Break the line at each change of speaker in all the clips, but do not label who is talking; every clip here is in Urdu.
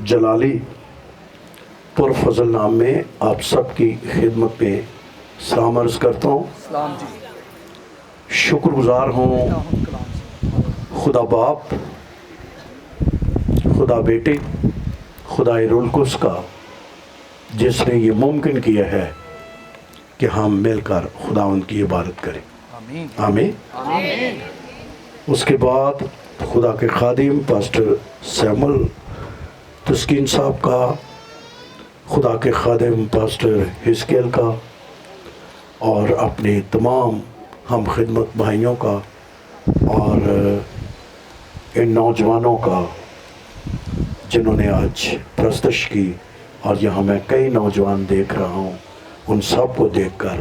جلالی پرفضل نام میں آپ سب کی خدمت میں سلام عرض کرتا ہوں۔
سلام جی۔
شکر گزار ہوں خدا باپ، خدا بیٹے، خدا روح القدس کا، جس نے یہ ممکن کیا ہے کہ ہم مل کر خداوند کی عبادت کریں۔
آمین
آمین۔
آمین۔
اس کے بعد خدا کے خادم پاسٹر سیمل تسکین صاحب کا، خدا کے خادم پاسٹر حزقیل کا، اور اپنے تمام ہم خدمت بھائیوں کا اور ان نوجوانوں کا جنہوں نے آج پرستش کی، اور یہاں میں کئی نوجوان دیکھ رہا ہوں، ان سب کو دیکھ کر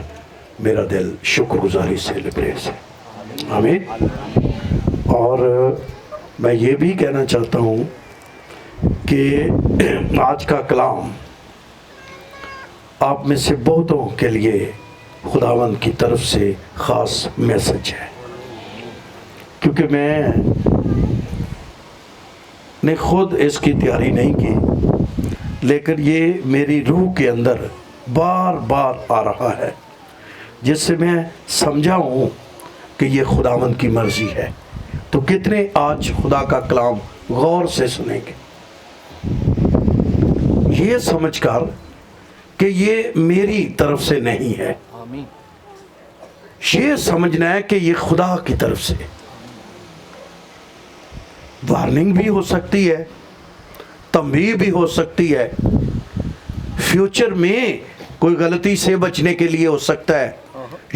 میرا دل شکر گزاری سے لبریز ہے۔ آمین۔ اور میں یہ بھی کہنا چاہتا ہوں کہ آج کا کلام آپ میں سے بہتوں کے لیے خداوند کی طرف سے خاص میسج ہے، کیونکہ میں نے خود اس کی تیاری نہیں کی، لیکن یہ میری روح کے اندر بار بار آ رہا ہے، جس سے میں سمجھا ہوں کہ یہ خداوند کی مرضی ہے۔ تو کتنے آج خدا کا کلام غور سے سنیں گے، یہ سمجھ کر کہ یہ میری طرف سے نہیں ہے،
آمین۔
یہ سمجھنا ہے کہ یہ خدا کی طرف سے۔ وارننگ بھی ہو سکتی ہے، تنبیہ بھی ہو سکتی ہے، فیوچر میں کوئی غلطی سے بچنے کے لیے ہو سکتا ہے،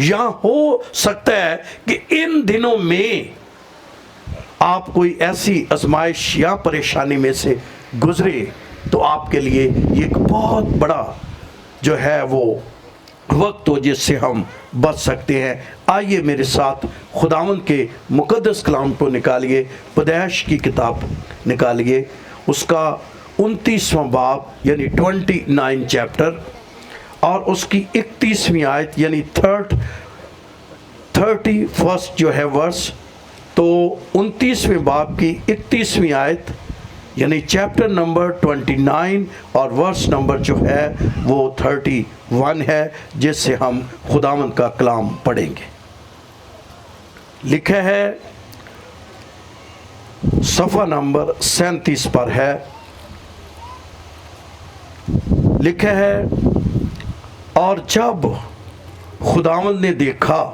یا ہو سکتا ہے کہ ان دنوں میں آپ کوئی ایسی آزمائش یا پریشانی میں سے گزرے، تو آپ کے لیے یہ ایک بہت بڑا جو ہے وہ وقت ہو جس سے ہم بچ سکتے ہیں۔ آئیے میرے ساتھ خداوند کے مقدس کلام کو نکالیے، پیدائش کی کتاب نکالیے، اس کا 29واں باب یعنی 29 چیپٹر، اور اس کی 31ویں آیت یعنی 31 جو ہے ورس، تو 29ویں باب کی 31ویں آیت یعنی چیپٹر نمبر 29 اور ورس نمبر جو ہے وہ 31 ہے، جس سے ہم خداوند کا کلام پڑھیں گے۔ لکھا ہے، صفحہ نمبر 37 پر ہے، لکھا ہے، اور جب خداوند نے دیکھا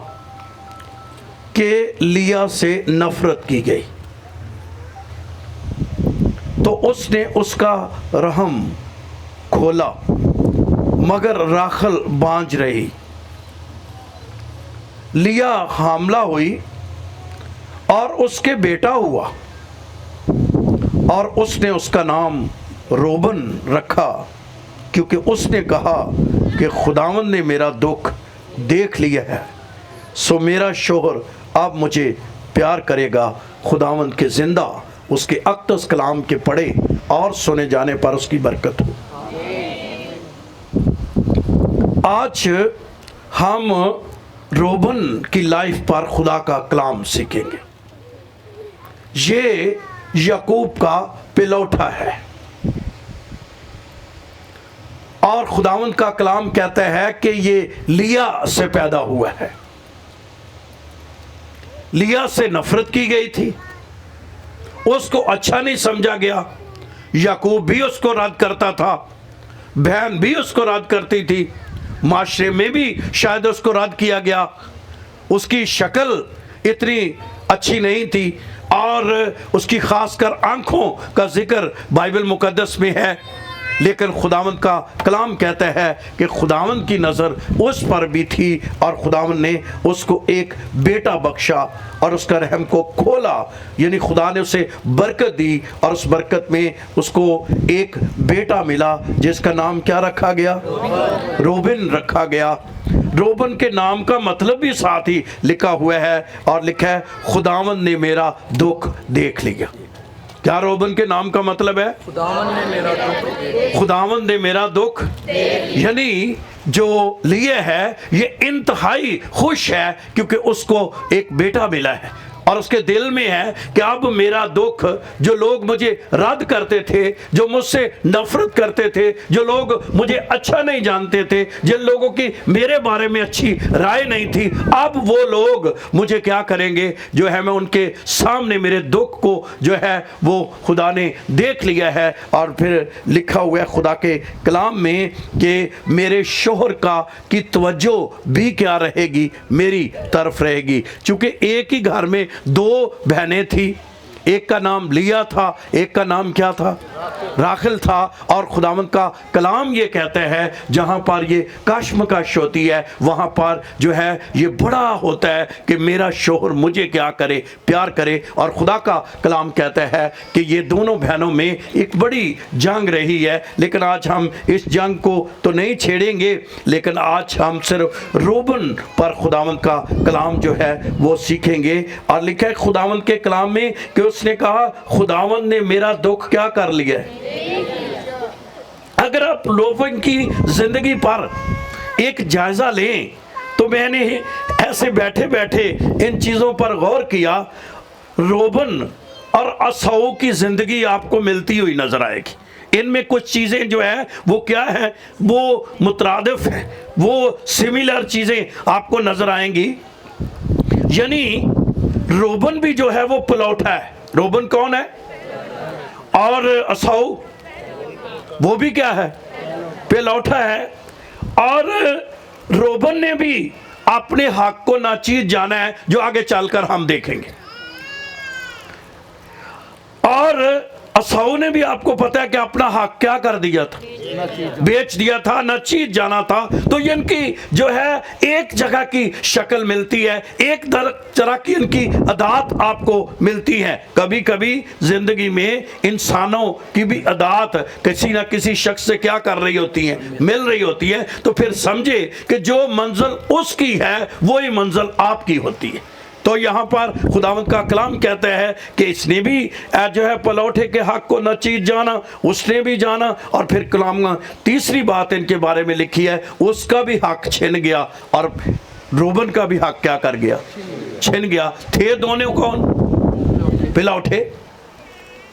کہ لیا سے نفرت کی گئی، تو اس نے اس کا رحم کھولا، مگر راخل بانجھ رہی۔ لیا حاملہ ہوئی اور اس کے بیٹا ہوا، اور اس نے اس کا نام روبن رکھا، کیونکہ اس نے کہا کہ خداوند نے میرا دکھ دیکھ لیا ہے، سو میرا شوہر اب مجھے پیار کرے گا۔ خداوند کے زندہ اس کے اقدس کلام کے پڑھے اور سنے جانے پر اس کی برکت ہو۔ آج ہم روبن کی لائف پر خدا کا کلام سیکھیں گے۔ یہ یعقوب کا پلوٹا ہے، اور خداوند کا کلام کہتا ہے کہ یہ لیا سے پیدا ہوا ہے۔ لیا سے نفرت کی گئی تھی، اس کو اچھا نہیں سمجھا گیا، یعقوب بھی اس کو رد کرتا تھا، بہن بھی اس کو رد کرتی تھی، معاشرے میں بھی شاید اس کو رد کیا گیا، اس کی شکل اتنی اچھی نہیں تھی، اور اس کی خاص کر آنکھوں کا ذکر بائبل مقدس میں ہے، لیکن خداوند کا کلام کہتا ہے کہ خداوند کی نظر اس پر بھی تھی، اور خداوند نے اس کو ایک بیٹا بخشا اور اس کا رحم کو کھولا، یعنی خدا نے اسے برکت دی، اور اس برکت میں اس کو ایک بیٹا ملا جس کا نام کیا رکھا گیا؟ روبن رکھا گیا۔ روبن کے نام کا مطلب بھی ساتھ ہی لکھا ہوا ہے، اور لکھا ہے خداوند نے میرا دکھ دیکھ لیا۔ کیا روبن کے نام کا مطلب ہے؟
خداوند نے میرا دکھ،
خداوند نے میرا دکھ، یعنی جو لیے ہے یہ انتہائی خوش ہے، کیونکہ اس کو ایک بیٹا ملا ہے۔ اور اس کے دل میں ہے کہ اب میرا دکھ، جو لوگ مجھے رد کرتے تھے، جو مجھ سے نفرت کرتے تھے، جو لوگ مجھے اچھا نہیں جانتے تھے، جن لوگوں کی میرے بارے میں اچھی رائے نہیں تھی، اب وہ لوگ مجھے کیا کریں گے؟ جو ہے میں ان کے سامنے میرے دکھ کو جو ہے وہ خدا نے دیکھ لیا ہے۔ اور پھر لکھا ہوا ہے خدا کے کلام میں کہ میرے شوہر کی توجہ بھی کیا رہے گی؟ میری طرف رہے گی۔ چونکہ ایک ہی گھر میں دو بہنیں تھی، ایک کا نام لیا تھا، ایک کا نام کیا تھا؟ راخل تھا۔ اور خداوند کا کلام یہ کہتا ہے جہاں پر یہ کشمکش ہوتی ہے وہاں پر جو ہے یہ بڑا ہوتا ہے کہ میرا شوہر مجھے کیا کرے؟ پیار کرے۔ اور خدا کا کلام کہتا ہے کہ یہ دونوں بہنوں میں ایک بڑی جنگ رہی ہے، لیکن آج ہم اس جنگ کو تو نہیں چھیڑیں گے، لیکن آج ہم صرف روبن پر خداوند کا کلام جو ہے وہ سیکھیں گے۔ اور لکھا ہے خداوند کے کلام میں کہ اس نے کہا خداوند نے میرا دکھ کیا کر لیا ہے۔ اگر آپ روبن کی زندگی پر ایک جائزہ لیں تو میں نے ایسے بیٹھے بیٹھے ان چیزوں پر غور کیا، روبن اور اساؤ کی زندگی آپ کو ملتی ہوئی نظر آئے گی۔ ان میں کچھ چیزیں جو ہے وہ کیا ہیں؟ وہ مترادف ہیں، وہ سملر چیزیں آپ کو نظر آئیں گی۔ یعنی روبن بھی جو ہے وہ پلوٹا ہے۔ روبن کون ہے؟ اور اساؤ وہ بھی کیا ہے؟ پلوٹا ہے۔ اور روبن نے بھی اپنے حق کو ناچیز جانا ہے، جو آگے چل کر ہم دیکھیں گے۔ اور اساؤ نے بھی آپ کو پتا ہے کہ اپنا حق کیا کر دیا تھا؟ بیچ دیا تھا، ناچیز جانا تھا۔ تو ان کی جو ہے ایک جگہ کی شکل ملتی ہے، ایک طرح کی ان کی عادات آپ کو ملتی ہیں۔ کبھی کبھی زندگی میں انسانوں کی بھی عادات کسی نہ کسی شخص سے کیا کر رہی ہوتی ہیں؟ مل رہی ہوتی ہے۔ تو پھر سمجھے کہ جو منزل اس کی ہے وہی منزل آپ کی ہوتی ہے۔ تو یہاں پر خداوند کا کلام کہتا ہے کہ اس نے بھی جو ہے پلوٹے کے حق کو ناچیز جانا، اس نے بھی جانا۔ اور پھر کلام تیسری بات ان کے بارے میں لکھی ہے، اس کا بھی حق چھن گیا اور روبن کا بھی حق کیا کر گیا؟ چھن گیا۔ تھے دونوں کون؟ پلوٹے۔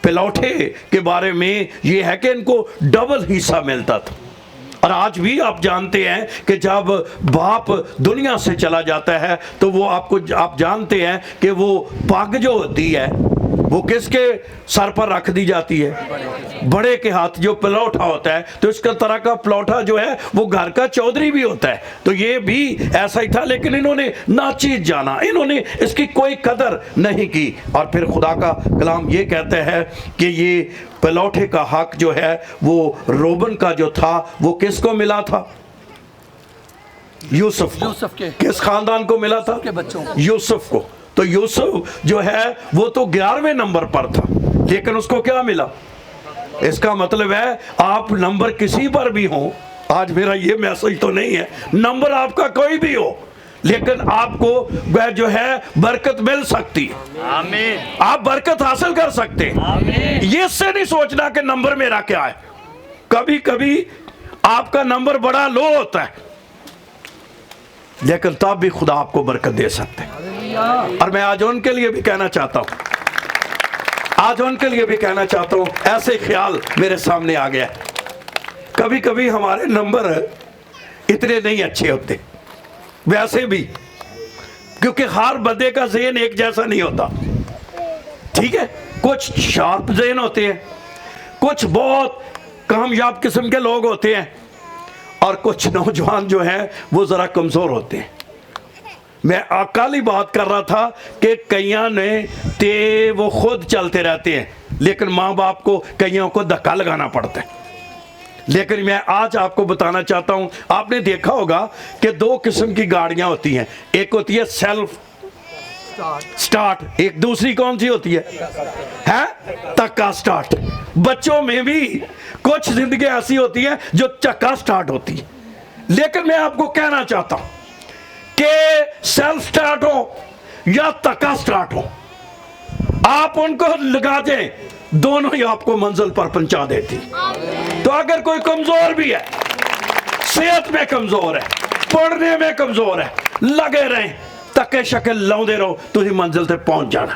پلوٹے کے بارے میں یہ ہے کہ ان کو ڈبل حصہ ملتا تھا۔ اور آج بھی آپ جانتے ہیں کہ جب باپ دنیا سے چلا جاتا ہے تو وہ آپ جانتے ہیں کہ وہ پگ جو ہوتی ہے وہ کس کے سر پر رکھ دی جاتی ہے؟ بڑے کے ہاتھ، جو پلوٹا ہوتا ہے۔ تو اس کا طرح کا پلوٹا جو ہے وہ گھر کا چودھری بھی ہوتا ہے۔ تو یہ بھی ایسا ہی تھا، لیکن انہوں نے ناچیز جانا، انہوں نے اس کی کوئی قدر نہیں کی۔ اور پھر خدا کا کلام یہ کہتا ہے کہ یہ پلوٹے کا حق جو ہے وہ روبن کا جو تھا وہ کس کو ملا تھا؟ یوسف کو۔ کس خاندان کو ملا تھا؟ یوسف کو۔ تو یوسف جو ہے وہ تو 11ویں نمبر پر تھا، لیکن اس کو کیا ملا؟ اس کا مطلب ہے آپ نمبر کسی پر بھی ہوں، آج میرا یہ میسج تو نہیں ہے، نمبر آپ کا کوئی بھی ہو، لیکن آپ کو جو ہے برکت مل سکتی ہے۔
آمین۔
آپ برکت حاصل کر سکتے ہیں۔ یہ اس سے نہیں سوچنا کہ نمبر میرا کیا ہے۔ کبھی کبھی آپ کا نمبر بڑا لو ہوتا ہے، لیکن تب بھی خدا آپ کو برکت دے سکتے ہیں۔ اور میں آج ان کے لیے بھی کہنا چاہتا ہوں، ایسے خیال میرے سامنے آ گیا ہے۔ کبھی کبھی ہمارے نمبر اتنے نہیں اچھے ہوتے ویسے بھی، کیونکہ ہر بندے کا ذہن ایک جیسا نہیں ہوتا، ٹھیک ہے؟ کچھ شارپ ذہن ہوتے ہیں، کچھ بہت کامیاب قسم کے لوگ ہوتے ہیں، اور کچھ نوجوان جو ہیں وہ ذرا کمزور ہوتے ہیں۔ میں کل ہی بات کر رہا تھا کہ کئیاں نے وہ خود چلتے رہتے ہیں، لیکن ماں باپ کو کئیوں کو دھکا لگانا پڑتا ہے۔ لیکن میں آج آپ کو بتانا چاہتا ہوں، آپ نے دیکھا ہوگا کہ دو قسم کی گاڑیاں ہوتی ہیں، ایک ہوتی ہے سیلف سٹارٹ، ایک دوسری کون سی ہوتی ہے؟ تکا سٹارٹ۔ بچوں میں بھی کچھ زندگی ایسی ہوتی ہیں جو چکا سٹارٹ ہوتی ہے، لیکن میں آپ کو کہنا چاہتا ہوں کہ سیلف سٹارٹ ہو یا تکا سٹارٹ ہو، آپ ان کو لگا دیں، دونوں ہی آپ کو منزل پر پہنچا دیتی۔ تو اگر کوئی کمزور بھی ہے، صحت میں کمزور ہے، پڑھنے میں کمزور ہے، لگے رہیں، ਧੱਕੇ ਸ਼ੱਕੇ ਲਾਉਂਦੇ ਰਹੋ, ਤੁਸੀਂ ਮੰਜ਼ਿਲ ਤੇ ਪਹੁੰਚ ਜਾਣਾ।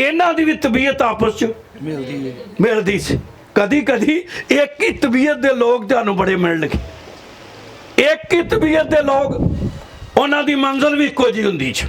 ਇਹਨਾਂ ਦੀ ਵੀ ਤਬੀਅਤ ਆਪਸ ਚ ਮਿਲਦੀ ਸੀ। ਕਦੀ ਕਦੀ ਇੱਕ ਹੀ ਤਬੀਅਤ ਦੇ ਲੋਕ ਤੁਹਾਨੂੰ ਬੜੇ ਮਿਲਣਗੇ, ਇੱਕ ਹੀ ਤਬੀਅਤ ਦੇ ਲੋਕ, ਉਹਨਾਂ ਦੀ ਮੰਜ਼ਿਲ ਵੀ ਇੱਕੋ ਜਿਹੀ ਹੁੰਦੀ ਹੈ।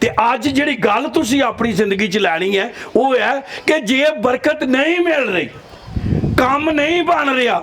ਤੇ ਅੱਜ ਜਿਹੜੀ ਗੱਲ ਤੁਸੀਂ ਆਪਣੀ ਜ਼ਿੰਦਗੀ 'ਚ ਲੈਣੀ ਹੈ, ਉਹ ਹੈ ਕਿ ਜੇ ਬਰਕਤ ਨਹੀਂ ਮਿਲ ਰਹੀ, ਕੰਮ ਨਹੀਂ ਬਣ ਰਿਹਾ,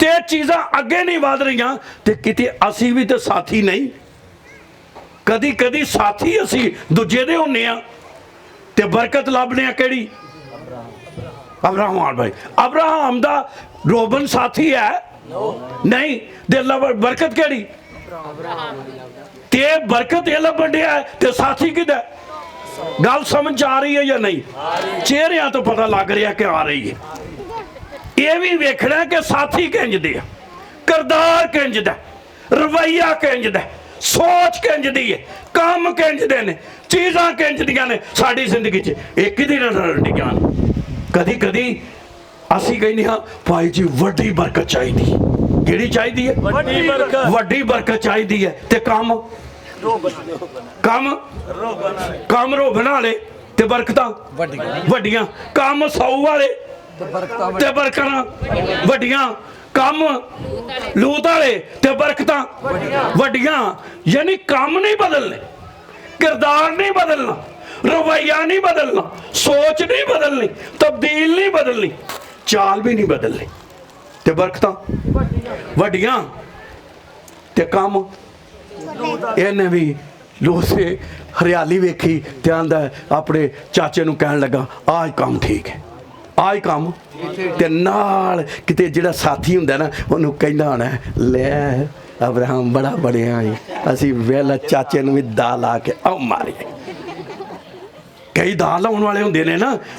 ਤੇ ਚੀਜ਼ਾਂ ਅੱਗੇ ਨਹੀਂ ਵਧ ਰਹੀਆਂ ਤੇ ਕਿਤੇ ਅਸੀਂ ਵੀ ਤੇ ਸਾਥੀ ਨਹੀਂ। ਕਦੀ ਕਦੀ ਸਾਥੀ ਅਸੀਂ ਦੂਜੇ ਦੇ ਹੁੰਨੇ ਆ ਤੇ ਬਰਕਤ ਲੱਭਦੇ ਆ ਕਿਹੜੀ? ਅਬਰਾਹਮ ਭਾਈ, ਅਬਰਾਹਮ ਦਾ ਰੋਬਨ ਸਾਥੀ ਹੈ ਨਹੀਂ ਤੇ ਬਰਕਤ ਕਿਹੜੀ? ਤੇ ਬਰਕਤ ਇਹ ਲੱਭਣ ਡਿਆ ਤੇ ਸਾਥੀ ਕਿਹਦਾ? ਗੱਲ ਸਮਝ ਆ ਰਹੀ ਹੈ ਜਾਂ ਨਹੀਂ? ਚਿਹਰਿਆਂ ਤੋਂ ਪਤਾ ਲੱਗ ਰਿਹਾ ਕਿ ਆ ਰਹੀ ਹੈ। ਇਹ ਵੀ ਵੇਖਣਾ ਕਿ ਸਾਥੀ ਕਿੰਜਦੇ ਆ, ਕਿਰਦਾਰ ਕਿੰਜਦਾ, ਰਵਈਆ ਕਿੰਜਦਾ, ਸੋਚ ਕਿੰਜਦੀ ਹੈ, ਕੰਮ ਕਿੰਜਦੇ ਨੇ, ਚੀਜ਼ਾਂ ਕਿੰਜਦੀਆਂ ਨੇ ਸਾਡੀ ਜ਼ਿੰਦਗੀ 'ਚ। ਇਹ ਕਿਹਦੇ ਨਾਲ ਰਲਦੀਆਂ? ਕਦੀ ਕਦੀ ਅਸੀਂ ਕਹਿੰਦੇ ਹਾਂ ਭਾਈ ਜੀ ਵੱਡੀ ਬਰਕਤ ਚਾਹੀਦੀ। ਕਿਹੜੀ ਚਾਹੀਦੀ ਹੈ?
ਵੱਡੀ ਬਰਕਤ।
ਵੱਡੀ ਬਰਕਤ ਚਾਹੀਦੀ ਹੈ ਤੇ ਕੰਮ ਰੋਬਣ ਵਾਲੇ ਤੇ ਬਰਕਤਾਂ ਵੱਡੀਆਂ, ਕੰਮ ਸੌ ਵਾਲੇ ਤੇ ਬਰਕਤਾਂ ਵੱਡੀਆਂ, ਕੰਮ ਲੂਤ ਵਾਲੇ ਤੇ ਬਰਕਤਾਂ ਵੱਡੀਆਂ। ਯਾਨੀ ਕੰਮ ਨਹੀਂ ਬਦਲਨੇ, ਕਿਰਦਾਰ ਨਹੀਂ ਬਦਲਣਾ, ਰਵਈਆ ਨਹੀਂ ਬਦਲਣਾ, ਸੋਚ ਨਹੀਂ ਬਦਲਣੀ, ਤਬਦੀਲ ਨਹੀਂ ਬਦਲਣੀ, ਚਾਲ ਵੀ ਨਹੀਂ ਬਦਲਣੀ ਤੇ ਬਰਕਤਾਂ ਵੱਡੀਆਂ ਤੇ ਕੰਮ। ਇਹਨੇ ਵੀ ਲੋਸੇ ਹਰਿਆਲੀ ਵੇਖੀ ਤੇ ਆਂਦਾ ਆਪਣੇ ਚਾਚੇ ਨੂੰ ਕਹਿਣ ਲੱਗਾ ਆਹ ਕੰਮ ਠੀਕ ਹੈ, ਆਹ ਕੰਮ। ਤੇ ਨਾਲ ਕਿਤੇ ਜਿਹੜਾ ਸਾਥੀ ਹੁੰਦਾ ਨਾ ਉਹਨੂੰ ਕਹਿੰਦਾ ਹੋਣਾ ਲੈ ਅਬਰਾਹਮ ਬੜਾ ਬੜਿਆ ਅਸੀਂ ਵੇਲਾ ਚਾਚੇ ਨੂੰ ਵੀ ਦਾ ਲਾ ਕੇ ਆਉ ਮਾਰੀਏ। ਕਈ ਦਾ ਲਾਉਣ ਵਾਲੇ ਹੁੰਦੇ ਨੇ ਨਾ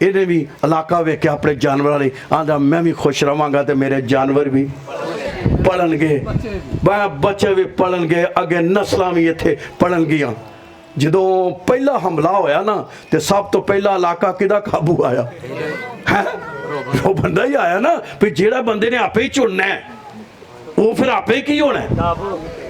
ਇਹਨੇ ਵੀ ਇਲਾਕਾ ਵੇਖਿਆ ਆਪਣੇ ਜਾਨਵਰਾਂ ਲਈ, ਆਂਦਾ ਮੈਂ ਵੀ ਖੁਸ਼ ਰਵਾਂਗਾ ਤੇ ਮੇਰੇ ਜਾਨਵਰ ਵੀ ਪਲਣਗੇ, ਬੱਚੇ ਵੀ ਪਲਣਗੇ, ਅੱਗੇ ਨਸਲਾਂ ਵੀ ਇੱਥੇ ਪਲਣਗੀਆਂ। ਜਦੋਂ ਪਹਿਲਾ ਹਮਲਾ ਹੋਇਆ ਨਾ ਤੇ ਸਭ ਤੋਂ ਪਹਿਲਾ ਇਲਾਕਾ ਕਿਹਦਾ ਕਾਬੂ ਆਇਆ ਹੈ? ਉਹ ਬੰਦਾ ਹੀ ਆਇਆ ਨਾ ਵੀ ਜਿਹੜਾ ਬੰਦੇ ਨੇ ਆਪੇ ਹੀ ਚੁਣਨਾ ਹੈ ਉਹ ਫਿਰ ਆਪੇ ਕੀ ਹੋਣਾ ਹੈ,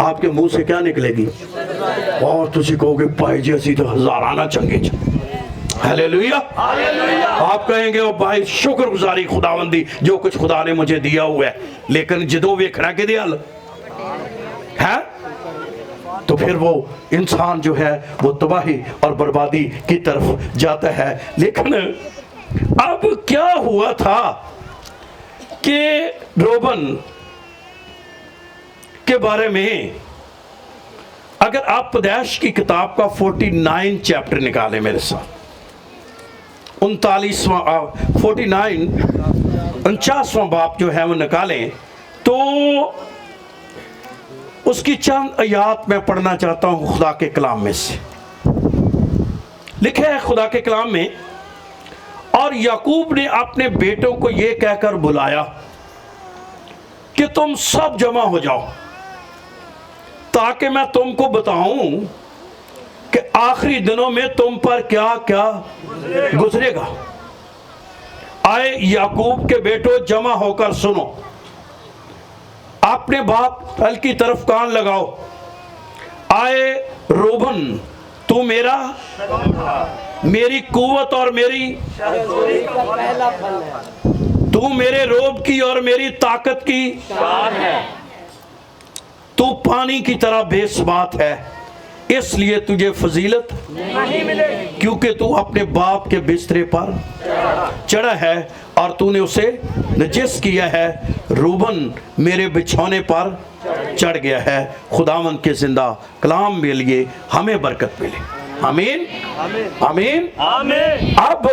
آپ کے منہ سے کیا نکلے گی؟ اور تسی کہو گے بھائی جی اسی تو ہزارانہ چنگے ہیلیلویا، آپ کہیں گے او بھائی شکر گزاری خداوندی جو کچھ خدا نے مجھے دیا ہوا ہے، لیکن جدو ویکھنا کے دیا ہے تو پھر وہ انسان جو ہے وہ تباہی اور بربادی کی طرف جاتا ہے۔ لیکن اب کیا ہوا تھا کہ روبن کے بارے میں اگر آپ پیدائش کی کتاب کا 49 چیپٹر نکالیں میرے ساتھ، 49 باب جو ہے وہ نکالیں تو اس کی چند آیات میں پڑھنا چاہتا ہوں خدا کے کلام میں سے۔ لکھا ہے خدا کے کلام میں، اور یعقوب نے اپنے بیٹوں کو یہ کہہ کر بلایا کہ تم سب جمع ہو جاؤ تاکہ میں تم کو بتاؤں کہ آخری دنوں میں تم پر کیا کیا گزرے گا۔ آئے یعقوب کے بیٹوں جمع ہو کر سنو، اپنے باپ ال کی طرف کان لگاؤ۔ آئے روبن تو میرا میری قوت اور میری تو میرے روب کی اور میری طاقت کی تو پانی کی طرح بے ثبات ہے، اس لیے تجھے فضیلت نہیں ملے کیونکہ تو اپنے باپ کے بسترے پر چڑھا ہے اور تو نے اسے نجس کیا ہے۔ روبن میرے بچھونے پر چڑھ گیا ہے۔ خداوند کے زندہ کلام کے لیے ہمیں برکت ملے، آمین آمین آمین۔ اب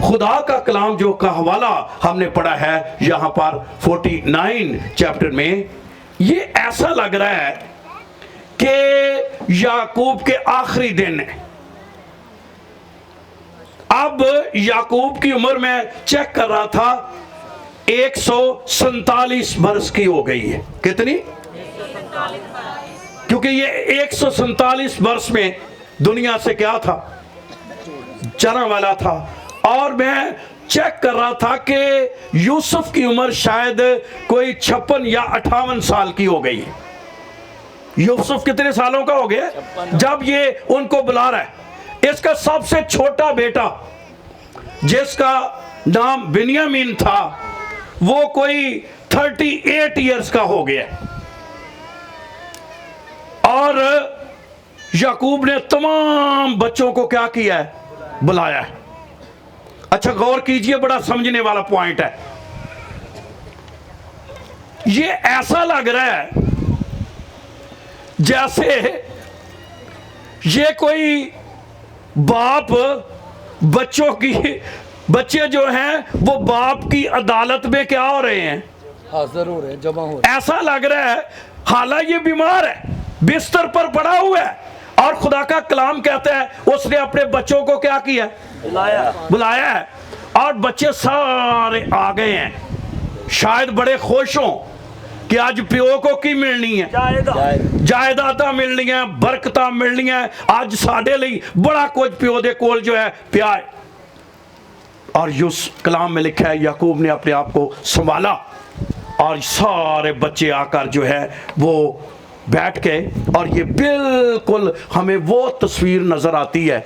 خدا کا کلام جو کا حوالہ ہم نے پڑھا ہے یہاں پر 49 چیپٹر میں، یہ ایسا لگ رہا ہے کہ یعقوب کے آخری دن ہے۔ اب یعقوب کی عمر میں چیک کر رہا تھا 147 برس کی ہو گئی ہے۔ کتنی؟ کیونکہ یہ 147 برس میں دنیا سے کیا تھا؟ جانا والا تھا۔ اور میں چیک کر رہا تھا کہ یوسف کی عمر شاید کوئی 56 یا 58 سال کی ہو گئی ہے۔ یوسف کتنے سالوں کا ہو گیا جب یہ ان کو بلا رہا ہے؟ اس کا سب سے چھوٹا بیٹا جس کا نام بنیامین تھا وہ کوئی 38 ایئرز کا ہو گیا، اور یعقوب نے تمام بچوں کو کیا کیا ہے؟ بلایا ہے۔ اچھا غور کیجئے، بڑا سمجھنے والا پوائنٹ ہے۔ یہ ایسا لگ رہا ہے جیسے یہ کوئی باپ بچے جو ہیں وہ باپ کی عدالت میں کیا ہو رہے ہیں؟
حاضر ہو رہے ہیں، جمع ہو رہے ہیں۔
ایسا لگ رہا ہے حالانکہ یہ بیمار ہے، بستر پر پڑا ہوا ہے، اور خدا کا کلام کہتا ہے اس نے اپنے بچوں کو کیا کیا؟ بلایا ہے، اور بچے سارے آ گئے ہیں۔ شاید بڑے خوش ہوں کہ آج پیو کو کی ملنی ہے؟ جائیداداں ملنی ہیں، برکتاں ملنی ہیں، آج ساڑھے لئی بڑا کچھ پیو دے کول جو ہے پیا ہے۔ اور یوس کلام میں لکھا ہے یعقوب نے اپنے آپ کو سنبھالا، اور سارے بچے آ کر جو ہے وہ بیٹھ کے، اور یہ بالکل ہمیں وہ تصویر نظر آتی ہے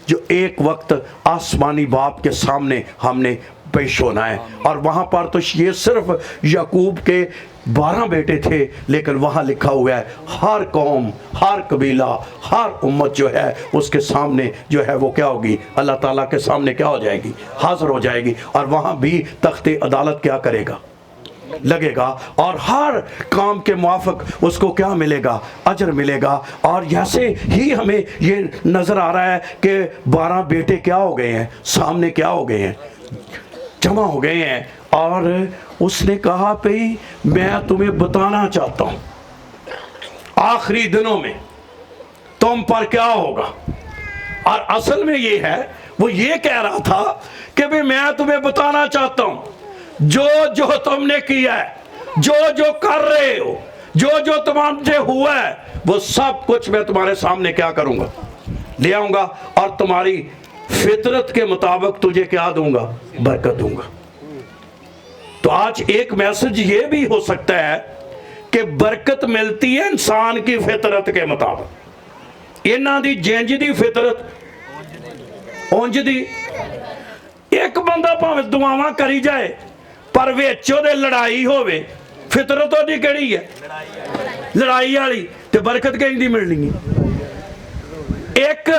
جو ایک وقت آسمانی باپ کے سامنے ہم نے پیش ہونا ہے۔ اور وہاں پر تو یہ صرف یعقوب کے 12 بیٹے تھے، لیکن وہاں لکھا ہوا ہے ہر قوم، ہر قبیلہ، ہر امت جو ہے اس کے سامنے جو ہے وہ کیا ہوگی؟ اللہ تعالیٰ کے سامنے کیا ہو جائے گی؟ حاضر ہو جائے گی، اور وہاں بھی تخت عدالت کیا کرے گا؟ لگے گا، اور ہر کام کے موافق اس کو کیا ملے گا؟ اجر ملے گا۔ اور جیسے ہی ہمیں یہ نظر آ رہا ہے کہ 12 بیٹے کیا ہو گئے ہیں؟ سامنے کیا ہو گئے ہیں؟ جمع ہو گئے ہیں، اور اس نے کہا بھئی میں تمہیں بتانا چاہتا ہوں آخری دنوں میں تم پر کیا ہوگا۔ اور اصل میں یہ ہے، وہ یہ کہہ رہا تھا کہ بھئی میں تمہیں بتانا چاہتا ہوں جو تم نے کیا ہے، جو کر رہے ہو، جو تمام سے ہوا ہے، وہ سب کچھ میں تمہارے سامنے کیا کروں گا؟ لے آؤں گا، اور تمہاری فطرت کے مطابق تجھے کیا دوں گا؟ برکت دوں گا۔ تو آج ایک میسج یہ بھی ہو سکتا ہے کہ برکت ملتی ہے انسان کی فطرت کے مطابق. انہاں دی جنج دی فطرت اونج دی. ایک بندہ پاویں دعاواں کری جائے پر وچ اودے لڑائی ہووے, فطرت اودی کیڑی ہے؟ لڑائی والی. تے برکت کہیں دی ملنی ہے؟ ایک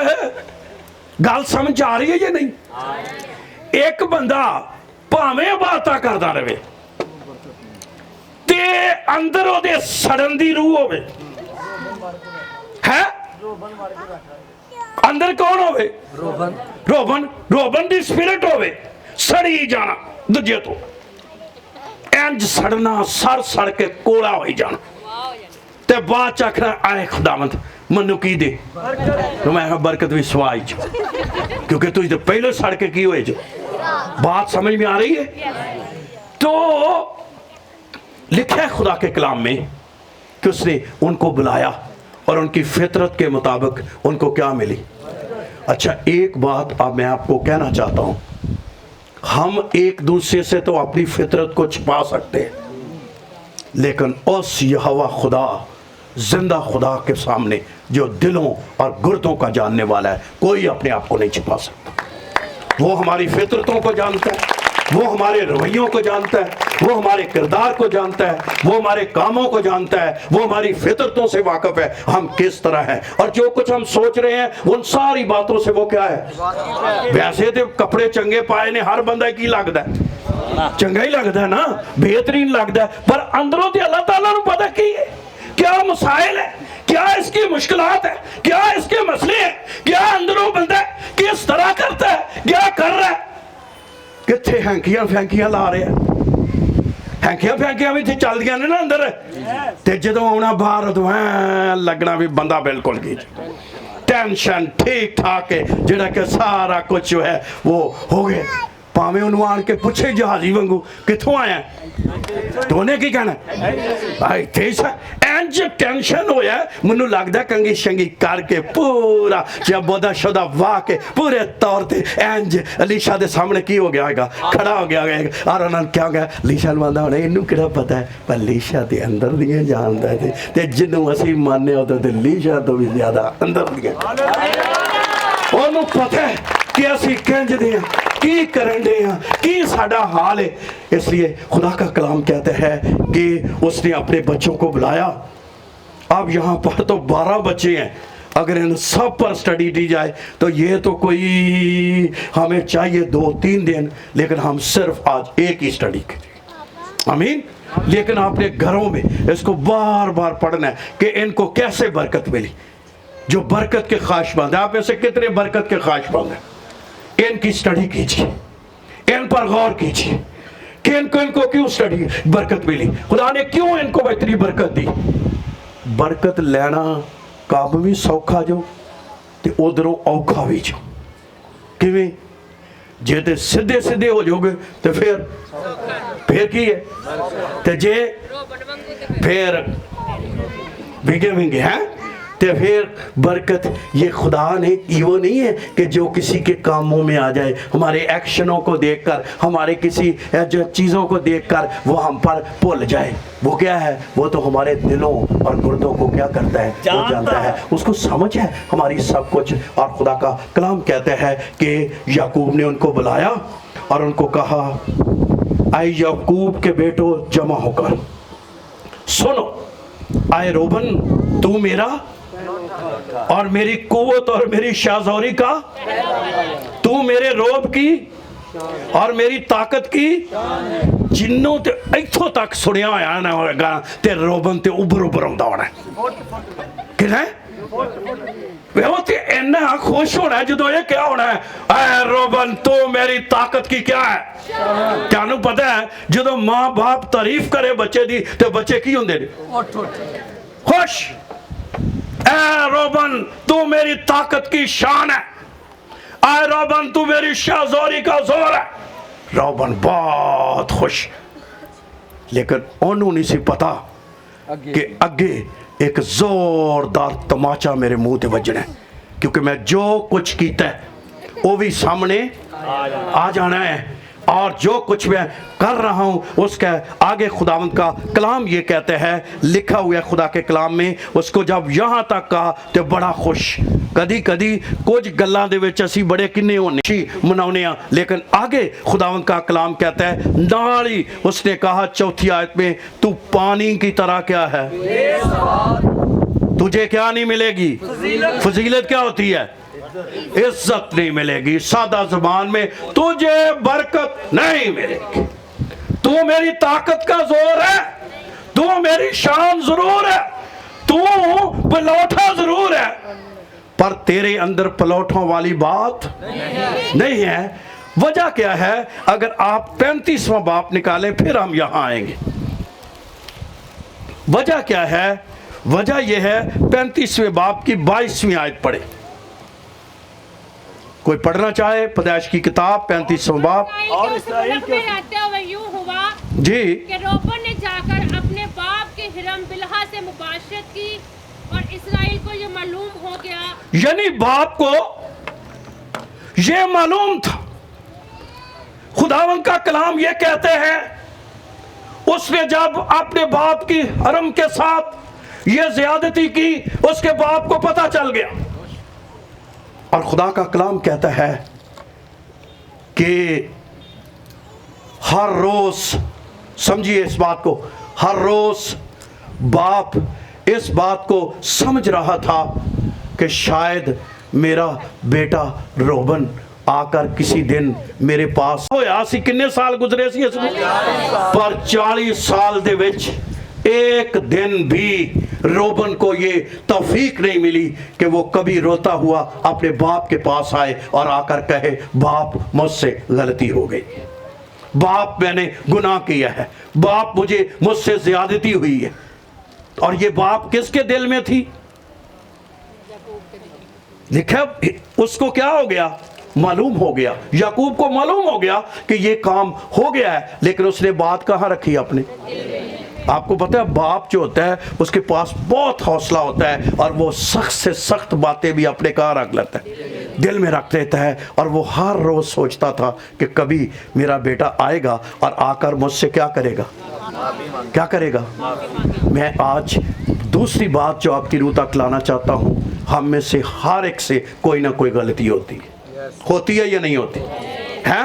گل سمجھ آ رہی ہے یا نہیں؟ ایک بندہ پاویں باتاں کردا رہے تے اندر او دے سڑن دی روح ہوے ہے, اندر کون ہوے؟ روبن دی سپرٹ ہوے, سڑی جانا دجے تو انج سڑنا, سر سڑ کے کوڑا ہوئی جانا تے بعد چکھنا آئے خداوند منو کی دے. تو میں کہا برکت بھی سوائی جو, کیونکہ تجھ تو پہلے سڑ کے کی ہوئے جو. بات سمجھ میں آ رہی ہے؟ تو لکھا ہے خدا کے کلام میں کہ اس نے ان کو بلایا اور ان کی فطرت کے مطابق ان کو کیا ملی. اچھا ایک بات اب میں آپ کو کہنا چاہتا ہوں, ہم ایک دوسرے سے تو اپنی فطرت کو چھپا سکتے ہیں, لیکن اس یہوہ خدا, زندہ خدا کے سامنے جو دلوں اور گردوں کا جاننے والا ہے, کوئی اپنے آپ کو نہیں چھپا سکتا. وہ ہماری فطرتوں کو جانتا ہے, وہ ہمارے رویوں کو جانتا ہے, وہ ہمارے کردار کو جانتا ہے, وہ ہمارے کاموں کو جانتا ہے, وہ ہماری فطرتوں سے واقف ہے ہم کس طرح ہیں, اور جو کچھ ہم سوچ رہے ہیں ان ساری باتوں سے وہ کیا ہے. ویسے تو کپڑے چنگے پائے نے ہر بندہ کی لگتا ہے, چنگا ہی لگتا ہے نا, بہترین لگتا ہے, پر اندروں تے اللہ تعالیٰ نے پتہ کی ہے کیا مسائل ہے, کیا اس کی مشکلات ہے, کیا اس کے مسئلے ہیں, کیا اندروں بندہ کس طرح کرتا ہے, کیا کر رہا ہے. کتھے ہینکیاں پھینکیاں لا رہے ہیں, ہینکیاں پھینکیاں بھی تھے چل دیا نے نا اندر, تے جدوں آنا باہر تو لگنا بھی بندہ بالکل کی ٹینشن ٹھیک ٹھاک ہے, جڑا کہ سارا کچھ جو ہے وہ ہو گئے. پاویں انہوں آن کے پوچھے جہازی وانگو کتھوں آیا ہے, تو انہیں کی کہنا بھائی تیسا انج ٹینشن ہویا ہے, منو لگتا ہے کنگی شنگی کر کے پورا جب بودا شدہ واہ کے پورے طور تے انج لیشا دے سامنے کی ہو گیا گا, کھڑا ہو گیا گا, اور انہوں نے کیا ہو گیا لیشا نماندہ ہونے انہوں کڑا پتا ہے پر لیشا دے اندر دیئے جانتا ہے تے جنہوں اسی ماننے ہوتا تے لیشا تو بھی زیادہ اندر دیئے, انہوں پتا ہے کہ اسی کنج دیاں کی کرن دے ہیں, کی ساڑا حال ہے. اس لیے خدا کا کلام کہتا ہے کہ اس نے اپنے بچوں کو بلایا. اب یہاں پر تو 12 بچے ہیں, اگر ان سب پر سٹڈی دی جائے تو یہ تو کوئی ہمیں چاہیے 2-3 دن, لیکن ہم صرف آج ایک ہی سٹڈی کریں. آمین. لیکن اپنے گھروں میں اس کو بار بار پڑھنا ہے کہ ان کو کیسے برکت ملی. جو برکت کے خواہش مند ہیں, آپ میں سے کتنے برکت کے خواہش مند ہیں, ان کی سٹڈی کیجئے, ان پر غور کیجئے کہ ان کو کیوں سٹڈی برکت ملی, خدا نے کیوں ان کو اتنی برکت دی. برکت لینا کام بھی سوکھا جو تے ادھروں اوکھا بھی جو. کیویں جے تے سدھے سدھے ہو جو گے تے پھر کی ہے, تے جے پھر بھگے بھنگے ہیں تے پھر برکت. یہ خدا نے وہ نہیں ہے کہ جو کسی کے کاموں میں آ جائے, ہمارے ایکشنوں کو دیکھ کر, ہمارے کسی جو چیزوں کو دیکھ کر وہ ہم پر بھول جائے. وہ کیا ہے, وہ تو ہمارے دلوں اور گردوں کو کیا کرتا ہے, وہ جانتا ہے, اس کو سمجھ ہے ہماری سب کچھ. اور خدا کا کلام کہتا ہے کہ یعقوب نے ان کو بلایا اور ان کو کہا اے یعقوب کے بیٹو جمع ہو کر سنو, اے روبن تو میرا اور میری قوت اور میری شاہزوری کا, تو میرے روب کی اور میری طاقت کی. جنوں تے ایتھوں تک سنیا ہویا نا گا تے روبن تے ابر ہوندہ ہونا ہے کہ نہیں, وہ تے انہا خوش ہونا ہے جدو یہ کیا ہونا ہے, اے روبن تو میری طاقت کی کیا ہے. کیا نو پتہ ہے جدو ماں باپ تعریف کرے بچے دی تے بچے کی ہوندے نے خوش. اے روبن تو میری طاقت کی شان ہے, اے روبن تو میری شاہزوری کا زور ہے. روبن بہت خوش, لیکن انہوں نے سی پتا کہ اگے ایک زوردار تماچا میرے منہ تے وجنا ہے, کیونکہ میں جو کچھ کیتا ہے وہ بھی سامنے آ جانا ہے. اور جو کچھ میں کر رہا ہوں اس کے آگے خداوند کا کلام یہ کہتے ہیں، لکھا ہوا ہے خدا کے کلام میں، اس کو جب یہاں تک کہا تو بڑا خوش۔ کدی کدی کچھ گلاں دے وچ اسی بڑے کنے ہونے مناونے ہاں، لیکن آگے خداوند کا کلام کہتا ہے نال ہی اس نے کہا چوتھی آیت میں، تو پانی کی طرح کیا ہے، تجھے کیا نہیں ملے گی، فضیلت کیا ہوتی ہے، عزت نہیں ملے گی، سادہ زبان میں تجھے برکت نہیں ملے گی۔ تو میری طاقت کا زور ہے، تو میری شان ضرور ہے، تو پلوٹا ضرور ہے، پر تیرے اندر پلوٹوں والی بات نہیں ہے۔ وجہ کیا ہے؟ اگر آپ 35واں باب نکالیں پھر ہم یہاں آئیں گے۔ وجہ کیا ہے؟ وجہ یہ ہے 35ویں باب کی 22ویں آیت پڑھیں۔ کوئی پڑھنا چاہے پیدائش کی کتاب 35واں باب۔
اور اسرائیل کے رہتے ہوئے یوں ہوا
جی
کہ روبن نے جا کر اپنے باپ کے حرم بلہا سے مباشرت کی اور اسرائیل کو یہ معلوم ہو گیا،
یعنی باپ کو یہ معلوم تھا۔ خداوند کا کلام یہ کہتے ہیں اس نے جب اپنے باپ کی حرم کے ساتھ یہ زیادتی کی، اس کے باپ کو پتہ چل گیا، اور خدا کا کلام کہتا ہے کہ ہر روز، سمجھیے اس بات کو، ہر روز باپ اس بات کو سمجھ رہا تھا کہ شاید میرا بیٹا روبن آ کر کسی دن میرے پاس ہویا سی۔ کنے سال گزرے سی اس میں؟ پر 40 سال دے وچ ایک دن بھی روبن کو یہ توفیق نہیں ملی کہ وہ کبھی روتا ہوا اپنے باپ کے پاس آئے اور آ کر کہے باپ مجھ سے غلطی ہو گئی، باپ میں نے گناہ کیا ہے، باپ مجھ سے زیادتی ہوئی ہے۔ اور یہ باپ کس کے دل میں تھی؟ دیکھیں اس کو کیا ہو گیا؟ معلوم ہو گیا، یعقوب کو معلوم ہو گیا کہ یہ کام ہو گیا ہے، لیکن اس نے بات کہاں رکھی اپنے؟ آپ کو پتہ ہے باپ جو ہوتا ہے اس کے پاس بہت حوصلہ ہوتا ہے، اور وہ سخت سے سخت باتیں بھی اپنے کہاں رکھ لیتا ہے، دل میں رکھ لیتا ہے، اور وہ ہر روز سوچتا تھا کہ کبھی میرا بیٹا آئے گا اور آ کر مجھ سے کیا کرے گا، کیا کرے گا۔ میں آج دوسری بات جو آپ کی روح تک لانا چاہتا ہوں، ہم میں سے ہر ایک سے کوئی نہ کوئی غلطی ہوتی ہے یا نہیں ہوتی ہے؟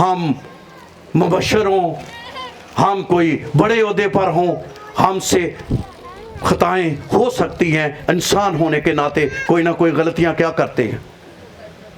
ہم مبشر ہوں، ہم کوئی بڑے عہدے پر ہوں، ہم سے خطائیں ہو سکتی ہیں، انسان ہونے کے ناطے کوئی نہ کوئی غلطیاں کیا کرتے ہیں،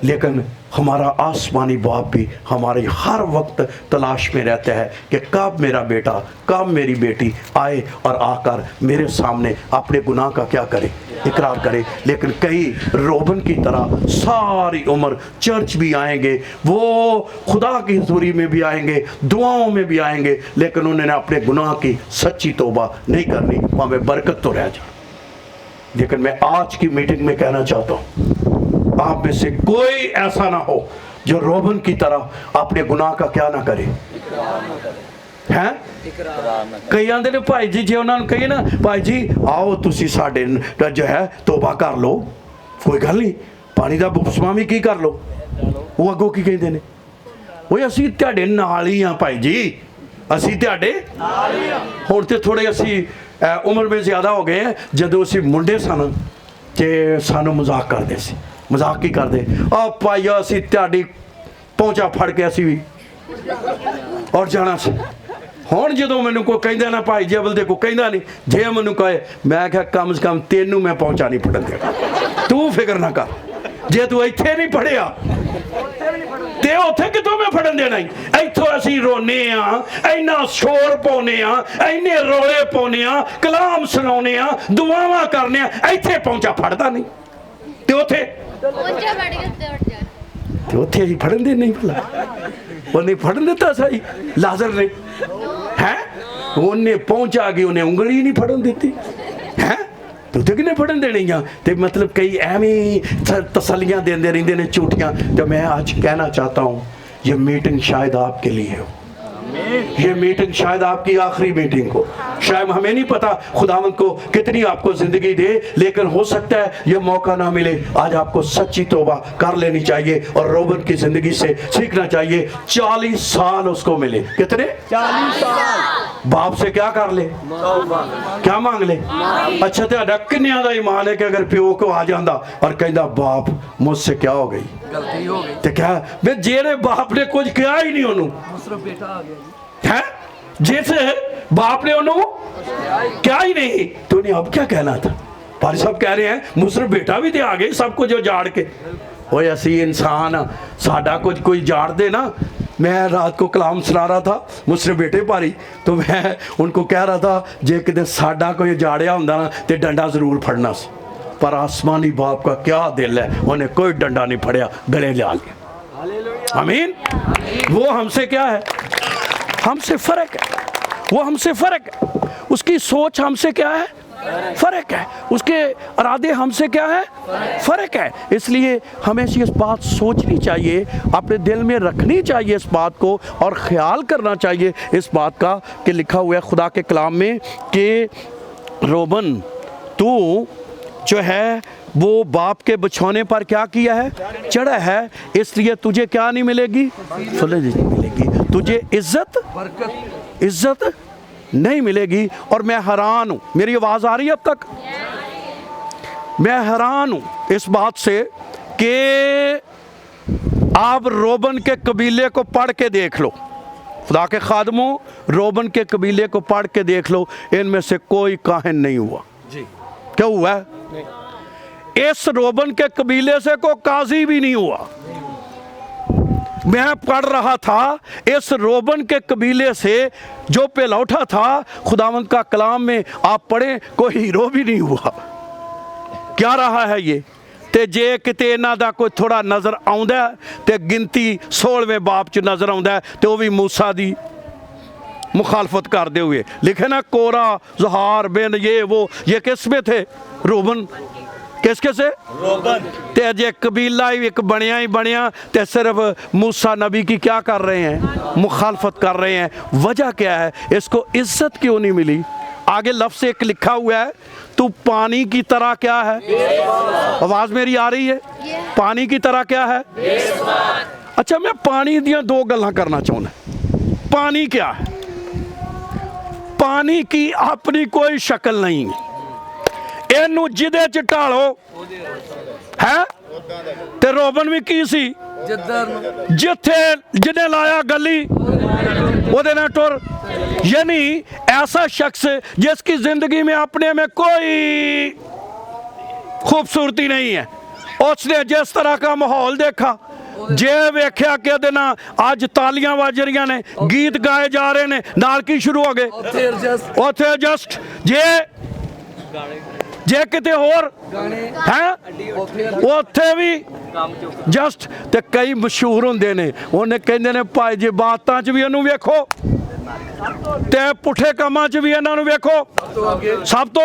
لیکن ہمارا آسمانی باپ بھی ہماری ہر وقت تلاش میں رہتا ہے کہ کب میرا بیٹا، کب میری بیٹی آئے اور آ کر میرے سامنے اپنے گناہ کا کیا کرے، اقرار کرے۔ لیکن کئی روبن کی طرح ساری عمر چرچ بھی آئیں گے، وہ خدا کی حضوری میں بھی آئیں گے، دعاؤں میں بھی آئیں گے، لیکن انہوں نے اپنے گناہ کی سچی توبہ نہیں کرنی، وہاں میں برکت تو رہ جائے۔ لیکن میں آج کی میٹنگ میں کہنا چاہتا ہوں، آپ میں سے کوئی ایسا نہ ہو جو روبن کی طرح اپنے گناہ کا کیا نہ کرے، ہیں؟ کئی آندے نے بھائی جی انہوں نے کہی نا بھائی جی آؤ تسی ساڈے جو ہے توبہ کر لو، کوئی گل نہیں، پانی دا بپتسمہ بھی کی کر لو، وہ اگوں کی کہندے نے وہ اسی تہاڈے نال ہی ہاں بھائی جی، اسی تہاڈے ہن تے تھوڑے اسی عمر میں زیادہ ہو گئے ہیں، جدوں اسی منڈے سن تے سانو مذاق کر دے سی، مذاق کی کر دے آ پائیا اسی تہاڈی پہنچا پھڑ کے اسی بھی اور جانا سی۔ ہون جدوں مینوں کوئی کہندا نا بھائی جبل دے کو کہندا نہیں، جے مینوں کہے میں کہا کم از کم تینوں میں پہنچا نہیں پڑھن دے، تو فکر نہ کر، جے تو ایتھے نہیں پڑھیا تے اوتھے کتوں میں پڑھن دینا ہی، ایتھوں اسی رونے ہاں، اینا شور پونے ہاں، اینے رولے پونے ہاں، کلام سناونے ہاں، دعاواں کرنے ہاں، ایتھے پہنچا پڑھدا نہیں، تے اوتھے اوتھے ہی پڑھن دے نہیں بھلا، وہ نہیں پڑھن دیتا سائی لازر نے، ہیں انہیں پہنچا گئی انہیں انگلی نہیں پڑھن دیتی، ہیں تو تے کنے پڑھن دے نہیں ہاں، تے مطلب کئی ایویں تسلیاں دین دے رہندے نے چوٹیاں۔ تو میں آج کہنا چاہتا ہوں یہ میٹنگ شاید آپ کے لیے ہو، یہ میٹنگ شاید آپ کی آخری میٹنگ ہو, شاید ہمیں نہیں پتا خداوند کو کتنی آپ کو زندگی دے, لیکن ہو سکتا ہے یہ موقع نہ ملے. آج آپ کو سچی توبہ کر لینی چاہیے اور روبن کی زندگی سے سیکھنا چاہیے. 40 سال اس کو ملے. کتنے؟ 40 سال. باپ سے کیا کر لے؟ کیا مانگ لے؟ اچھا تیرا کنیا دا ایمان ہے کہ اگر پیو کو آ جاندہ اور کہندہ باپ مجھ سے کیا ہو گئی,
غلطی ہو گئی,
تو کیا میں جیرے باپ نے کچھ کیا ہی نہیں انہوں
مصرف بیٹا آ گیا جی,
ہے جیسے باپ نے انہوں کیا ہی نہیں, تو نہیں اب کیا کہنا تھا. پاری صاحب کہہ رہے ہیں مصرف بیٹا بھی دے آگئے سب کو جو جاڑ کے. وہ ایسی انسان ساڑھا کچھ کوئی جاڑ دے نا. میں رات کو کلام سنا رہا تھا مصرف بیٹے پاری, تو میں ان کو کہہ رہا تھا جے کدے ساڑھا کوئی جاڑیا ہوندہ نا تے ڈنڈا ضرور پھڑنا سی, پر آسمانی باپ کا کیا دل ہے, انہیں کوئی ڈنڈا نہیں پھڑیا, گلے لے آگے. آمین. وہ ہم سے کیا ہے؟ ہم سے فرق ہے. وہ ہم سے فرق ہے. اس کی سوچ ہم سے کیا ہے؟ فرق ہے. اس کے ارادے ہم سے کیا ہے؟ فرق ہے. اس لیے ہمیں اس بات سوچنی چاہیے, اپنے دل میں رکھنی چاہیے اس بات کو, اور خیال کرنا چاہیے اس بات کا کہ لکھا ہوا ہے خدا کے کلام میں کہ روبن تو جو ہے وہ باپ کے بچھونے پر کیا کیا ہے؟ چڑھا ہے, اس لیے تجھے کیا نہیں ملے گی؟ نہیں ملے گی. تجھے عزت نہیں ملے گی. اور میں حیران ہوں, میری آواز آ رہی ہے اب تک؟ میں حیران ہوں اس بات سے کہ آپ روبن کے قبیلے کو پڑھ کے دیکھ لو, خدا کے خادموں روبن کے قبیلے کو پڑھ کے دیکھ لو, ان میں سے کوئی کاہن نہیں ہوا. کیا ہوا ہے؟ اس روبن کے قبیلے سے کوئی قاضی بھی نہیں ہوا. میں پڑھ رہا تھا اس روبن کے قبیلے سے جو پیلوٹا تھا, خداوند کا کلام میں آپ پڑھیں کوئی ہیرو بھی نہیں ہوا. کیا رہا ہے یہ؟ تے جے کتے نہ دا کوئی تھوڑا نظر آؤں ہے تے گنتی 16ویں باپ چ نظر آؤں ہے, تے وہ بھی موسیٰ دی مخالفت کر دے ہوئے. لکھے نا کورا, زہار, بن, یہ کس میں تھے؟ روبن. کس کے سے؟ روبن. تے جے قبیلہ ایک بنیا ہی بنیا, تے صرف موسیٰ نبی کی کیا کر رہے ہیں؟ مخالفت کر رہے ہیں. وجہ کیا ہے؟ اس کو عزت کیوں نہیں ملی؟ آگے لفظ ایک لکھا ہوا ہے, تو پانی کی طرح کیا ہے؟ آواز میری آ رہی ہے؟ پانی کی طرح کیا ہے؟ اچھا میں پانی دیاں دو گلاں کرنا چاہوں. پانی کیا ہے؟ پانی کی اپنی کوئی شکل نہیں. اینو جدے چٹالو ہے تے روبن بھی کی سی جتھے جنہیں لایا گلی وہ دینا ٹور. یعنی ایسا شخص جس کی زندگی میں اپنے میں کوئی خوبصورتی نہیں ہے, اس نے جس طرح کا ماحول دیکھا, جے ویکھیا کہ دینا آج تالیاں واجریاں نے, گیت گائے جا رہے نے, نال کی شروع ہو گئے اوتھے جسٹ جے کتے اور ہیں اوتھے بھی جسٹ. تے کئی مشہور ہوندے نے, انہیں کہندے نے پائے جی باتاں چ بھی انہوں ویکھو تے پٹھے کاماں چ بھی انہوں ویکھو, سب تو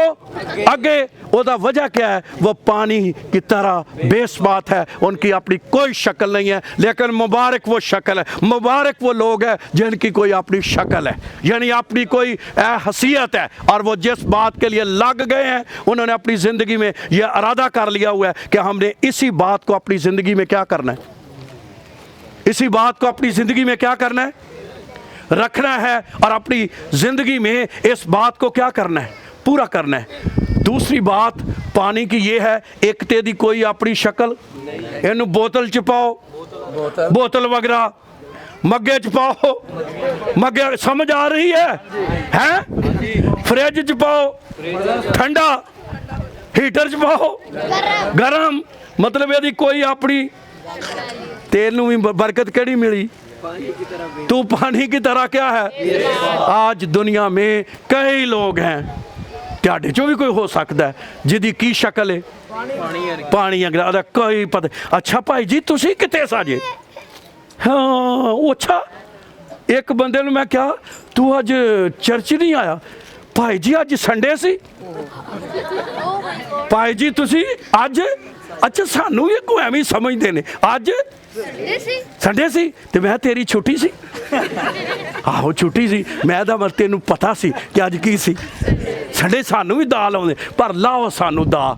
اگے. وہ دا وجہ کیا ہے؟ وہ پانی کی طرح بیس بات ہے, ان کی اپنی کوئی شکل نہیں ہے, لیکن مبارک وہ شکل ہے, مبارک وہ لوگ ہیں جن کی کوئی اپنی شکل ہے, یعنی اپنی کوئی حیثیت ہے, اور وہ جس بات کے لیے لگ گئے ہیں انہوں نے اپنی زندگی میں یہ ارادہ کر لیا ہوا ہے کہ ہم نے اسی بات کو اپنی زندگی میں کیا کرنا ہے, اسی بات کو اپنی زندگی میں کیا کرنا ہے, رکھنا ہے, اور اپنی زندگی میں اس بات کو کیا کرنا ہے, پورا کرنا ہے. دوسری بات پانی کی یہ ہے, ایک تیدی کوئی اپنی شکل, انہوں بوتل چپاؤ, بوتل وغیرہ مگے چپاؤ, مگے سمجھ آ رہی ہے, فریج چپاؤ ٹھنڈا, ہیٹر چپاؤ گرم, مطلب یہ کوئی اپنی تیل نو بھی برکت کیڑی ملی, تو پانی کی طرح کیا ہے. آج دنیا میں کئی لوگ ہیں, تیاڈے چوں بھی کوئی ہو سکتا ہے جدی کی شکل ہے پانی اگلا کوئی پتہ. اچھا بھائی جی تسی کتے ساجے؟ ہاں اچھا ایک بندے نے میں کیا تو آج چرچ نہیں آیا؟ بھائی جی آج سنڈے سی. بھائی جی تسی آج اچھا سانو یہ کوئی ایویں سمجھتے ہیں آج سنڈے سی, تو میں تیری چھٹی سی. ਆਹੋ ਛੁੱਟੀ ਸੀ। ਮੈਂ ਤਾਂ ਤੈਨੂੰ ਪਤਾ ਸੀ ਕਿ ਅੱਜ ਕੀ ਸੀ। ਸਾਡੇ ਸਾਨੂੰ ਵੀ ਦਾ ਲਾਉਂਦੇ, ਪਰ ਲਾਓ ਸਾਨੂੰ ਦਾ,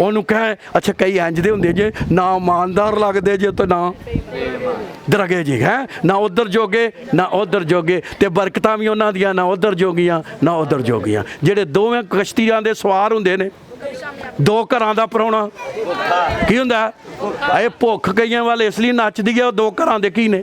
ਉਹਨੂੰ ਕਹੇ ਅੱਛਾ ਕਈ ਇੰਜ ਦੇ ਹੁੰਦੇ ਜੇ ਨਾ ਇਮਾਨਦਾਰ ਲੱਗਦੇ ਜੇ ਤੇ ਨਾ ਦਰਗੇ ਜੀ ਹੈ, ਨਾ ਉਧਰ ਜੋਗੇ ਨਾ ਉਧਰ ਜੋਗੇ, ਤੇ ਬਰਕਤਾਂ ਵੀ ਉਹਨਾਂ ਦੀਆਂ ਨਾ ਉਧਰ ਜੋਗੀਆਂ ਨਾ ਉਧਰ ਜੋਗੀਆਂ। ਜਿਹੜੇ ਦੋਵੇਂ ਕਸ਼ਤੀਆਂ ਦੇ ਸਵਾਰ ਹੁੰਦੇ ਨੇ, ਦੋ ਘਰਾਂ ਦਾ ਪ੍ਰਾਹੁਣਾ ਕੀ ਹੁੰਦਾ, ਇਹ ਭੁੱਖ ਕਈਆਂ ਵਾਲੇ ਇਸ ਲਈ ਨੱਚਦੀ ਹੈ, ਉਹ ਦੋ ਘਰਾਂ ਦੇ ਕੀ ਨੇ,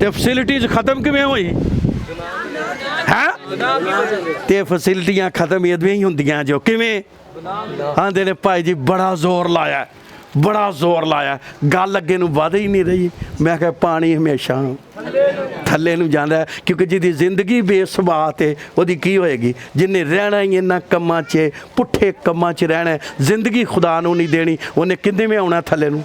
ਤੇ ਫੈਸਿਲਿਟੀਜ਼ ਖਤਮ ਕਿਵੇਂ ਹੋਈ ਹੈ, ਤੇ ਫੈਸਿਲਿਟੀਆਂ ਖਤਮ ਇਦਾਂ ਹੀ ਹੁੰਦੀਆਂ ਜੋ ਕਿਵੇਂ ਆਂਦੇ ਨੇ ਭਾਈ ਜੀ ਬੜਾ ਜ਼ੋਰ ਲਾਇਆ, ਬੜਾ ਜ਼ੋਰ ਲਾਇਆ, ਗੱਲ ਅੱਗੇ ਨੂੰ ਵਧ ਹੀ ਨਹੀਂ ਰਹੀ। ਮੈਂ ਕਿਹਾ ਪਾਣੀ ਹਮੇਸ਼ਾ ਥੱਲੇ ਨੂੰ ਜਾਂਦਾ, ਕਿਉਂਕਿ ਜਿਹਦੀ ਜ਼ਿੰਦਗੀ ਬੇਸਬਾਤ ਹੈ ਉਹਦੀ ਕੀ ਹੋਏਗੀ। ਜਿਹਨੇ ਰਹਿਣਾ ਹੀ ਇਹਨਾਂ ਕੰਮਾਂ 'ਚ, ਪੁੱਠੇ ਕੰਮਾਂ 'ਚ ਰਹਿਣਾ, ਜ਼ਿੰਦਗੀ ਖੁਦਾ ਨੂੰ ਨਹੀਂ ਦੇਣੀ, ਉਹਨੇ ਕਿਵੇਂ ਆਉਣਾ ਥੱਲੇ ਨੂੰ,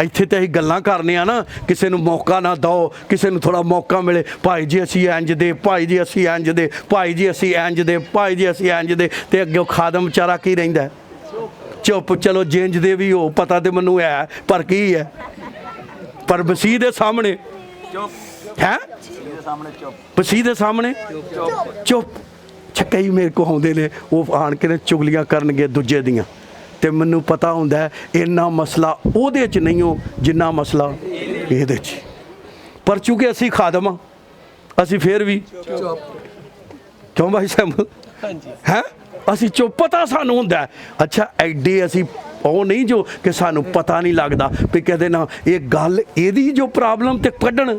ਇੱਥੇ ਤੇ ਅਸੀਂ ਗੱਲਾਂ ਕਰਨੇ ਆ ਨਾ, ਕਿਸੇ ਨੂੰ ਮੌਕਾ ਨਾ ਦਿਓ, ਕਿਸੇ ਨੂੰ ਥੋੜਾ ਮੌਕਾ ਮਿਲੇ, ਭਾਈ ਜੀ ਅਸੀਂ ਇੰਜ ਦੇ, ਭਾਈ ਜੀ ਅਸੀਂ ਇੰਜ ਦੇ, ਭਾਈ ਜੀ ਅਸੀਂ ਇੰਜ ਦੇ, ਭਾਈ ਜੀ ਅਸੀਂ ਇੰਜ ਦੇ, ਤੇ ਅੱਗੇ ਖਾਦਮ ਵਿਚਾਰਾ ਕੀ ਰਹਿੰਦਾ, ਚੁੱਪ। ਚਲੋ ਜਿੰਜ ਦੇ ਵੀ ਹੋ, ਪਤਾ ਤੇ ਮੈਨੂੰ ਹੈ, ਪਰ ਕੀ ਹੈ, ਪਰ ਮਸੀਹ ਦੇ ਸਾਹਮਣੇ ਹੈ, ਮਸੀਹ ਦੇ ਸਾਹਮਣੇ ਚੁੱਪ। ਕਈ ਮੇਰੇ ਕੋ ਆਉਂਦੇ ਨੇ, ਉਹ ਆਣ ਕੇ ਨੇ ਚੁਗਲੀਆਂ ਕਰਨਗੇ ਦੂਜੇ ਦੀਆਂ, ਤੇ ਮੈਨੂੰ ਪਤਾ ਹੁੰਦਾ ਇੰਨਾ ਮਸਲਾ ਉਹਦੇ 'ਚ ਨਹੀਂ ਹੋ ਜਿੰਨਾ ਮਸਲਾ ਇਹਦੇ 'ਚ। ਪਰ ਚੂੰਕਿ ਅਸੀਂ ਖਾਦਮ ਹਾਂ, ਅਸੀਂ ਫਿਰ ਵੀ ਕਿਉਂ ਭਾਈ ਸਾਹਿਬ ਹੈ, ਅਸੀਂ ਚੁੱਪ। ਪਤਾ ਸਾਨੂੰ ਹੁੰਦਾ ਅੱਛਾ ਐਡੇ ਅਸੀਂ ਉਹ ਨਹੀਂ ਜੋ ਕਿ ਸਾਨੂੰ ਪਤਾ ਨਹੀਂ ਲੱਗਦਾ ਵੀ ਕਹਿੰਦੇ ਨਾ ਇਹ ਗੱਲ ਇਹਦੀ ਜੋ ਪ੍ਰੋਬਲਮ ਤੇ ਕੱਢਣ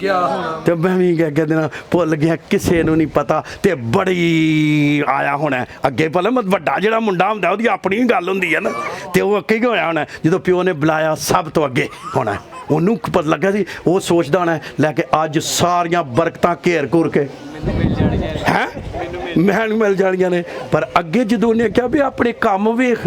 ਗਿਆ ਹੋਣਾ
ਤੇ ਮੈਂ ਵੀ ਕਹਿ ਦੇਣਾ ਭੁੱਲ ਗਿਆ, ਕਿਸੇ ਨੂੰ ਨਹੀਂ ਪਤਾ। ਤੇ ਬੜੀ ਆਇਆ ਹੋਣਾ ਅੱਗੇ, ਭਲਾ ਵੱਡਾ ਜਿਹੜਾ ਮੁੰਡਾ ਹੁੰਦਾ ਉਹਦੀ ਆਪਣੀ ਹੀ ਗੱਲ ਹੁੰਦੀ ਹੈ ਨਾ, ਤੇ ਉਹ ਅੱਗੇ ਹੀ ਹੋਇਆ ਹੋਣਾ ਜਦੋਂ ਪਿਓ ਨੇ ਬੁਲਾਇਆ ਸਭ ਤੋਂ ਅੱਗੇ ਹੋਣਾ। ਉਹਨੂੰ ਪਤਾ ਲੱਗਾ ਸੀ, ਉਹ ਸੋਚਦਾ ਹੋਣਾ ਲੈ ਕੇ ਅੱਜ ਸਾਰੀਆਂ ਬਰਕਤਾਂ ਘੇਰ ਘੁਰ ਕੇ ਹੈ ਮੈਨੂੰ ਮਿਲ ਜਾਣੀਆਂ ਨੇ। ਪਰ ਅੱਗੇ ਜਦੋਂ ਉਹਨੇ ਕਿਹਾ ਵੀ ਆਪਣੇ ਕੰਮ ਵੇਖ,